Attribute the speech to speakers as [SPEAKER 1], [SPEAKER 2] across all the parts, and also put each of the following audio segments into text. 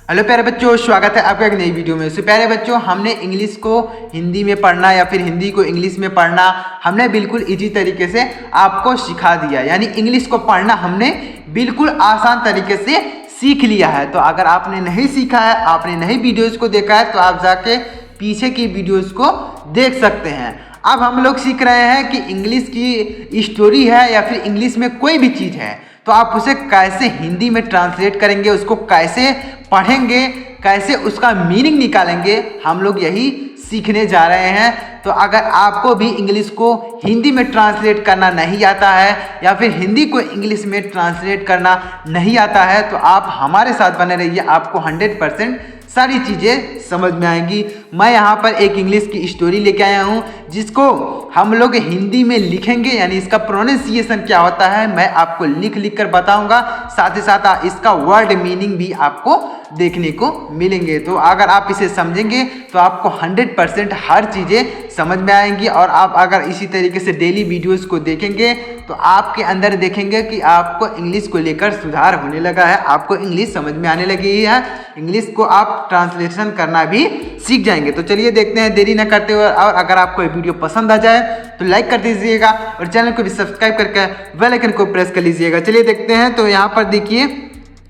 [SPEAKER 1] Hello प्यारे बच्चों, स्वागत है आपका एक नई वीडियो में। प्यारे बच्चों, हमने इंग्लिश को हिंदी में पढ़ना या फिर हिंदी को इंग्लिश में पढ़ना हमने बिल्कुल इजी तरीके से आपको सिखा दिया। यानी इंग्लिश को पढ़ना हमने बिल्कुल आसान तरीके से सीख लिया है। तो अगर आपने नहीं सीखा है, आपने नहीं वीडियोज़ को देखा है, तो आप जाके पीछे की वीडियोज़ को देख सकते हैं। अब हम लोग सीख रहे हैं कि इंग्लिश की स्टोरी है या फिर इंग्लिश में कोई भी चीज़ है तो आप उसे कैसे हिंदी में ट्रांसलेट करेंगे, उसको कैसे पढ़ेंगे, कैसे उसका मीनिंग निकालेंगे, हम लोग यही सीखने जा रहे हैं। तो अगर आपको भी इंग्लिश को हिंदी में ट्रांसलेट करना नहीं आता है या फिर हिंदी को इंग्लिश में ट्रांसलेट करना नहीं आता है तो आप हमारे साथ बने रहिए, आपको 100% सारी चीज़ें समझ में आएंगी। मैं यहाँ पर एक इंग्लिश की स्टोरी लेके आया हूँ जिसको हम लोग हिंदी में लिखेंगे, यानी इसका प्रोनाउंसिएशन क्या होता है मैं आपको लिख लिख कर बताऊँगा। साथ ही साथ इसका वर्ड मीनिंग भी आपको देखने को मिलेंगे। तो अगर आप इसे समझेंगे तो आपको 100% हर चीज़ें समझ में आएंगी। और आप अगर इसी तरीके से डेली वीडियोस को देखेंगे तो आपके अंदर देखेंगे कि आपको इंग्लिश को लेकर सुधार होने लगा है, आपको इंग्लिश समझ में आने लगी है, इंग्लिश को आप ट्रांसलेशन करना भी सीख जाएंगे। तो चलिए देखते हैं देरी न करते हुए। और अगर आपको ये वीडियो पसंद आ जाए तो लाइक कर दीजिएगा और चैनल को भी सब्सक्राइब करके बेल आइकन को प्रेस कर लीजिएगा। चलिए देखते हैं। तो यहाँ पर देखिए,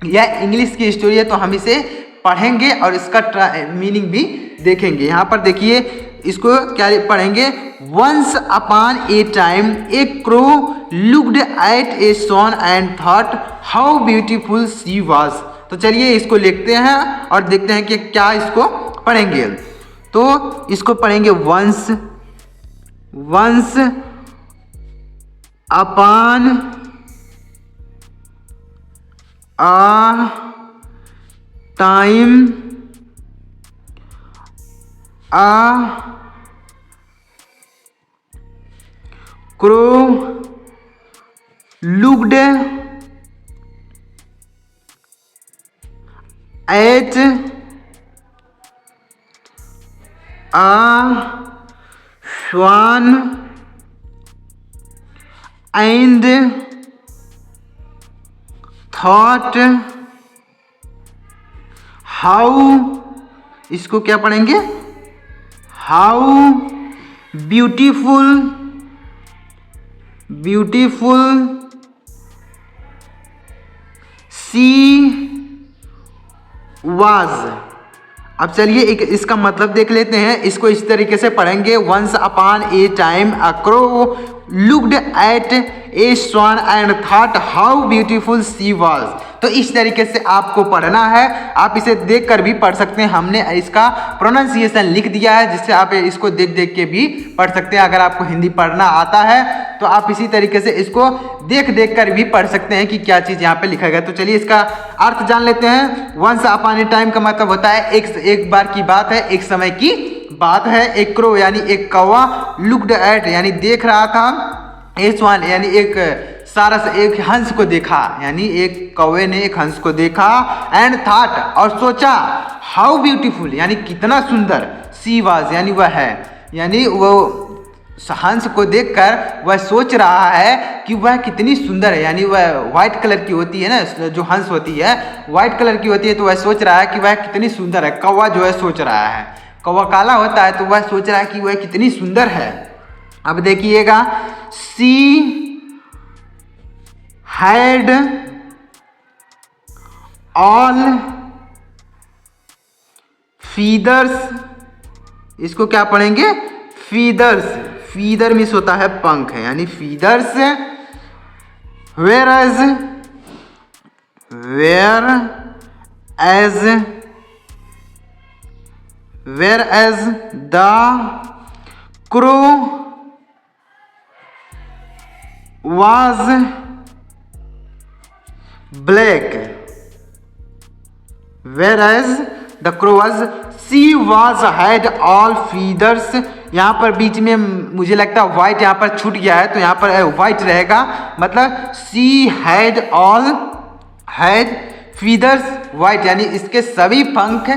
[SPEAKER 1] यह इंग्लिश की स्टोरी है तो हम इसे पढ़ेंगे और इसका मीनिंग भी देखेंगे। यहाँ पर देखिए, इसको क्या पढ़ेंगे। Once upon a time a crow looked at a sun and thought how beautiful she was. तो चलिए इसको लिखते हैं और देखते हैं कि क्या इसको पढ़ेंगे। तो इसको पढ़ेंगे वंस अपॉन a time a crow looked at a swan and thought how, इसको क्या पढ़ेंगे, हाउ ब्यूटीफुल सी वाज। अब चलिए एक इसका मतलब देख लेते हैं। इसको इस तरीके से पढ़ेंगे। Once upon a time a crow looked at a swan and thought how beautiful she was. तो इस तरीके से आपको पढ़ना है। आप इसे देखकर भी पढ़ सकते हैं, हमने इसका प्रोनाउंसिएशन लिख दिया है जिससे आप इसको देख देख के भी पढ़ सकते हैं। अगर आपको हिंदी पढ़ना आता है तो आप इसी तरीके से इसको देख देख कर भी पढ़ सकते हैं कि क्या चीज़ यहाँ पे लिखा गया। तो चलिए इसका अर्थ जान लेते हैं। वंस अपॉन ए टाइम का मतलब होता है एक बार की बात है, एक समय की बात है। एक क्रो यानी एक कौवा, लुक्ड एट यानी देख रहा था, ए स्वान यानी एक सारस एक हंस को देखा, यानी एक कौवे ने एक हंस को देखा, एंड थॉट और सोचा, हाउ ब्यूटीफुल यानी कितना सुंदर, शी वाज यानी वह है, यानी वो हंस को देखकर वह सोच रहा है कि वह कितनी सुंदर है। यानी वह वाइट कलर की होती है ना, जो हंस होती है वाइट कलर की होती है, तो वह सोच रहा है कि वह कितनी सुंदर है। कौवा जो है सोच रहा है, कौवा काला होता है तो वह सोच रहा है कि वह कितनी सुंदर है। अब देखिएगा, सी हैड ऑल फीदर्स, इसको क्या पढ़ेंगे, फीदर्स। फीदर मीन्स होता है पंख है, यानी feathers. Whereas the crow was black, whereas the crow was, she was had all feathers. यहाँ पर बीच में मुझे लगता है व्हाइट यहाँ पर छूट गया है तो यहाँ पर व्हाइट रहेगा, मतलब सी हैड फीदर्स व्हाइट, यानी इसके सभी पंख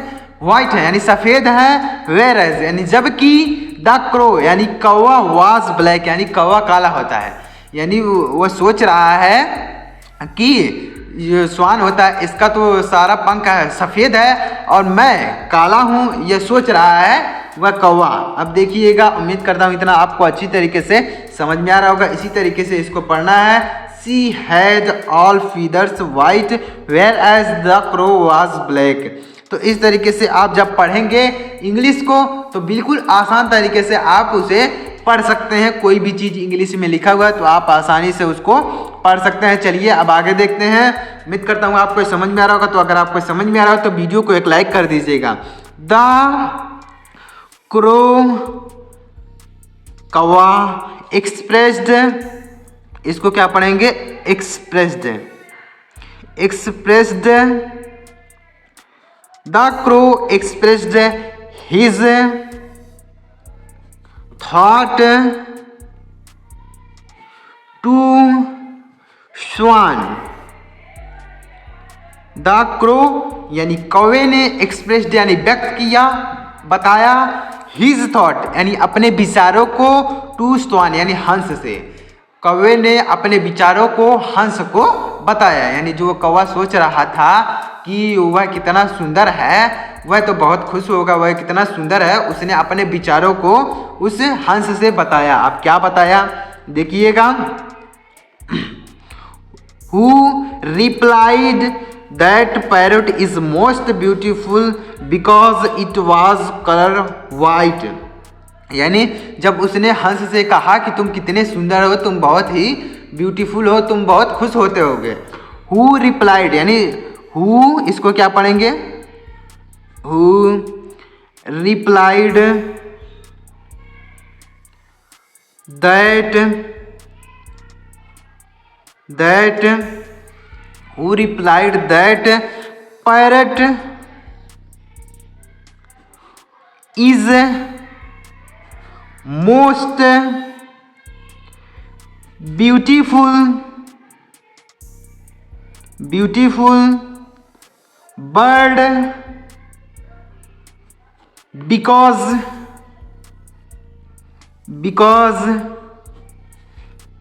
[SPEAKER 1] व्हाइट है यानी सफेद है। वेयर एज यानी जबकि द क्रो यानी कौवा वाज ब्लैक यानी कौवा काला होता है, यानी वो सोच रहा है कि ये स्वान होता है, इसका तो सारा पंख है सफ़ेद है और मैं काला हूँ, ये सोच रहा है वह कौवा। अब देखिएगा, उम्मीद करता हूँ इतना आपको अच्छी तरीके से समझ में आ रहा होगा। इसी तरीके से इसको पढ़ना है। She had all feathers white whereas the crow was black। तो इस तरीके से आप जब पढ़ेंगे इंग्लिश को तो बिल्कुल आसान तरीके से आप उसे पढ़ सकते हैं। कोई भी चीज़ इंग्लिश में लिखा हुआ है तो आप आसानी से उसको पढ़ सकते हैं। चलिए अब आगे देखते हैं। उम्मीद करता हूँ आपको समझ में आ रहा होगा। तो अगर आपको समझ में आ रहा हो तो वीडियो को एक लाइक कर दीजिएगा। द क्रो कौवा एक्सप्रेस्ड, इसको क्या पढ़ेंगे? Expressed. Expressed the crow expressed his thought to swan. The crow यानी कौवे ने एक्सप्रेस्ड यानी व्यक्त किया, बताया, हिज थॉट यानी अपने विचारों को, टू स्वान यानी हंस से। कौवे ने अपने विचारों को हंस को बताया, यानी जो कौवा सोच रहा था कि वह कितना सुंदर है, वह तो बहुत खुश होगा, वह कितना सुंदर है, उसने अपने विचारों को उस हंस से बताया। अब क्या बताया देखिएगा। Who replied that parrot is most beautiful because it was color white। यानी जब उसने हंस से कहा कि तुम कितने सुंदर हो, तुम बहुत ही ब्यूटीफुल हो, तुम बहुत खुश होते होगे। Who replied यानी who, इसको क्या पढ़ेंगे? Who replied who replied that parrot is most beautiful bird because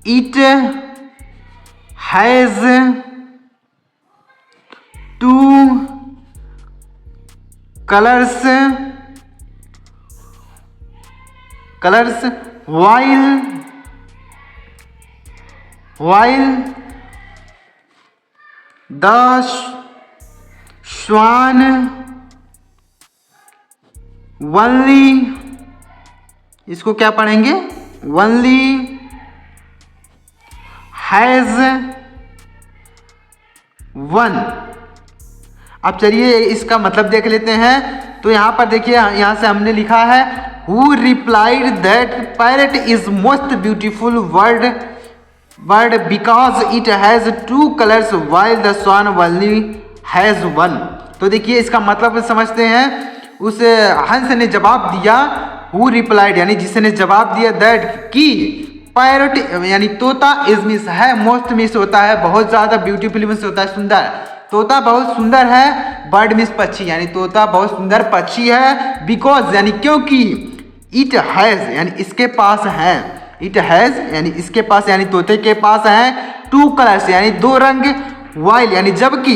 [SPEAKER 1] it has two colors while the swan only, इसको क्या पढ़ेंगे? only has one। अब चलिए इसका मतलब देख लेते हैं। तो यहाँ पर देखिए, यहाँ से हमने लिखा है Who replied that parrot is most beautiful bird because it has two colors while the swan only has one। तो देखिए इसका मतलब समझते हैं। उस हंस ने जवाब दिया, Who replied यानी जिसने जवाब दिया, that कि पैरट यानी तोता इज मिस है, मोस्ट मिस होता है, बहुत ज़्यादा ब्यूटीफुल मिस होता है, सुंदर। तोता बहुत सुंदर है, बर्ड मिस पक्षी यानी तोता बहुत सुंदर पक्षी है। बिकॉज यानी क्योंकि, इट हैज़ यानी इसके पास है, इट हैज़ यानी इसके पास यानी तोते के पास है, टू कलर्स यानी दो रंग, वाइल यानी जबकि,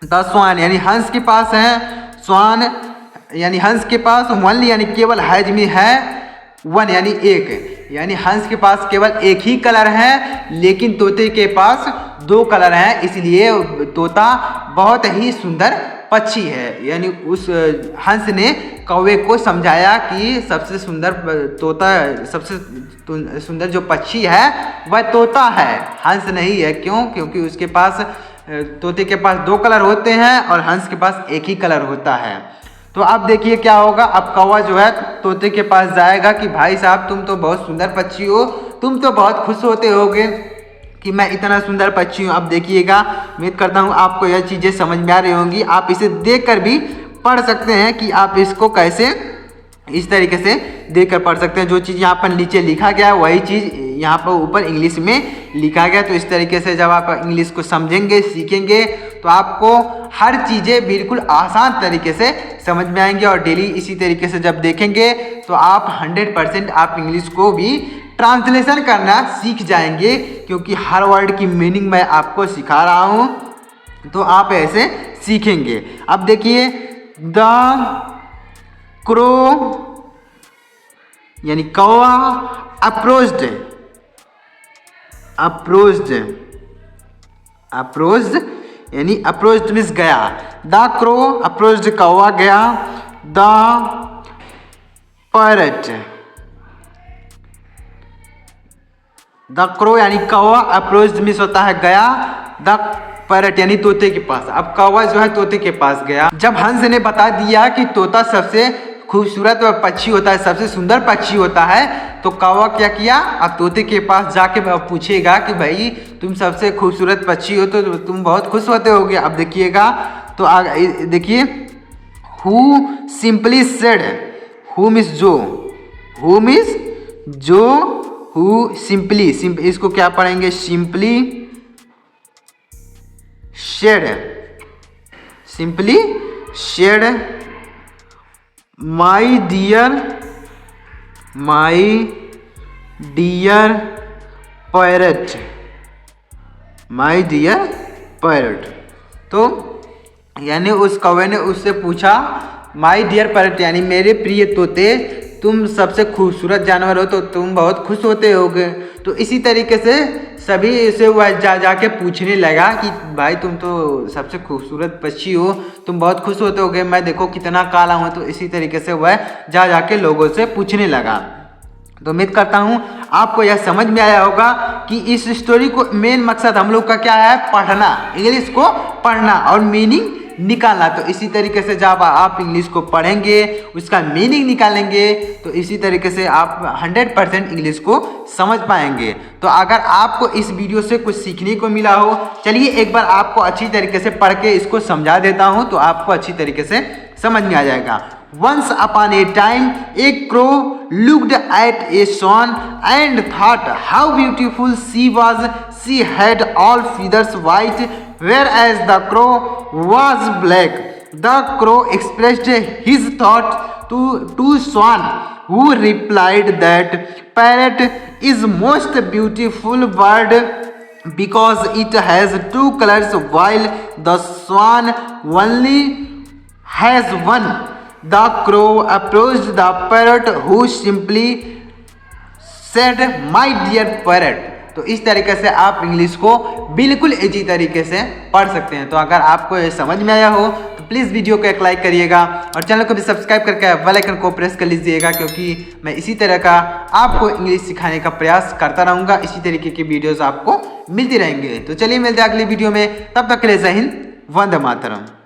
[SPEAKER 1] द स्वान यानी हंस के पास है, स्वान यानी हंस के पास, वन यानी केवल, हैज में है, वन यानी एक, यानी हंस के पास केवल एक ही कलर है लेकिन तोते के पास दो कलर हैं, इसलिए तोता बहुत ही सुंदर पक्षी है। यानी उस हंस ने कौवे को समझाया कि सबसे सुंदर तोता, सबसे सुंदर जो पक्षी है वह तोता है, हंस नहीं है। क्यों? क्योंकि उसके पास, तोते के पास दो कलर होते हैं और हंस के पास एक ही कलर होता है। तो अब देखिए क्या होगा। अब कौवा जो है तोते के पास जाएगा कि भाई साहब तुम तो बहुत सुंदर पक्षी हो, तुम तो बहुत खुश होते होगे कि मैं इतना सुंदर पक्षी हूँ। अब देखिएगा, उम्मीद करता हूँ आपको यह चीज़ें समझ में आ रही होंगी। आप इसे देखकर भी पढ़ सकते हैं कि आप इसको कैसे इस तरीके से देखकर पढ़ सकते हैं। जो चीज़ यहाँ पर नीचे लिखा गया है वही चीज़ यहाँ पर ऊपर इंग्लिश में लिखा गया। तो इस तरीके से जब आप इंग्लिश को समझेंगे, सीखेंगे तो आपको हर चीज़ें बिल्कुल आसान तरीके से समझ में आएंगे। और डेली इसी तरीके से जब देखेंगे तो आप 100% आप इंग्लिश को भी ट्रांसलेशन करना सीख जाएंगे, क्योंकि हर वर्ड की मीनिंग मैं आपको सिखा रहा हूँ। तो आप ऐसे सीखेंगे। अब देखिए द क्रो यानी कौवा अप्रोच्ड, यानी अप्रोच्ड मीन्स गया। द क्रो अप्रोच्ड कौवा गया। द पैरट, द क्रो यानी कौवा अप्रोच्ड मीन्स होता है गया। द पैरट यानी तोते के पास। अब कौवा जो है तोते के पास गया। जब हंस ने बता दिया कि तोता सबसे खूबसूरत पक्षी होता है, सबसे सुंदर पक्षी होता है, तो कौवा क्या किया, अब तोते के पास जाके पूछेगा कि भाई तुम सबसे खूबसूरत पक्षी हो तो तुम बहुत खुश होते होगे। अब देखिएगा तो देखिए who simply said, who means जो, हु मीन्स जो, हु सिंपली, इसको क्या पढ़ेंगे, simply said, simply said my dear parrot, my dear parrot. तो यानी उस कौवे ने उससे पूछा माई डियर पैरट यानी मेरे प्रिय तोते, तुम सबसे खूबसूरत जानवर हो तो तुम बहुत खुश होते होगे। तो इसी तरीके से सभी से वह जाके पूछने लगा कि भाई तुम तो सबसे खूबसूरत पक्षी हो, तुम बहुत खुश होते होगे, मैं देखो कितना काला हूँ। तो इसी तरीके से वह जाके लोगों से पूछने लगा। तो उम्मीद करता हूँ आपको यह समझ में आया होगा कि इस स्टोरी को मेन मकसद हम लोग का क्या है, पढ़ना, इंग्लिश को पढ़ना और मीनिंग निकालना। तो इसी तरीके से जब आप इंग्लिश को पढ़ेंगे, उसका मीनिंग निकालेंगे, तो इसी तरीके से आप 100% इंग्लिश को समझ पाएंगे। तो अगर आपको इस वीडियो से कुछ सीखने को मिला हो, चलिए एक बार आपको अच्छी तरीके से पढ़ के इसको समझा देता हूँ, तो आपको अच्छी तरीके से समझ में आ जाएगा। Once upon a time, a crow looked at a swan and thought how beautiful she was. She had all feathers white, whereas the crow was black. The crow expressed his thought to swan, who replied that parrot is most beautiful bird because it has two colors, while the swan only has one. The crow approached the parrot, who simply said, "My dear parrot." तो इस तरीके से आप English को बिल्कुल easy तरीके से पढ़ सकते हैं। तो अगर आपको ये समझ में आया हो तो प्लीज़ वीडियो को एक लाइक करिएगा और चैनल को भी सब्सक्राइब करके बेल आइकन को प्रेस कर लीजिएगा, क्योंकि मैं इसी तरह का आपको इंग्लिश सिखाने का प्रयास करता रहूँगा। इसी तरीके की वीडियोज़ आपको मिलती रहेंगे। तो चलिए मिलते हैं अगली वीडियो में, तब तक के लिए जय हिंद, वंदे मातरम।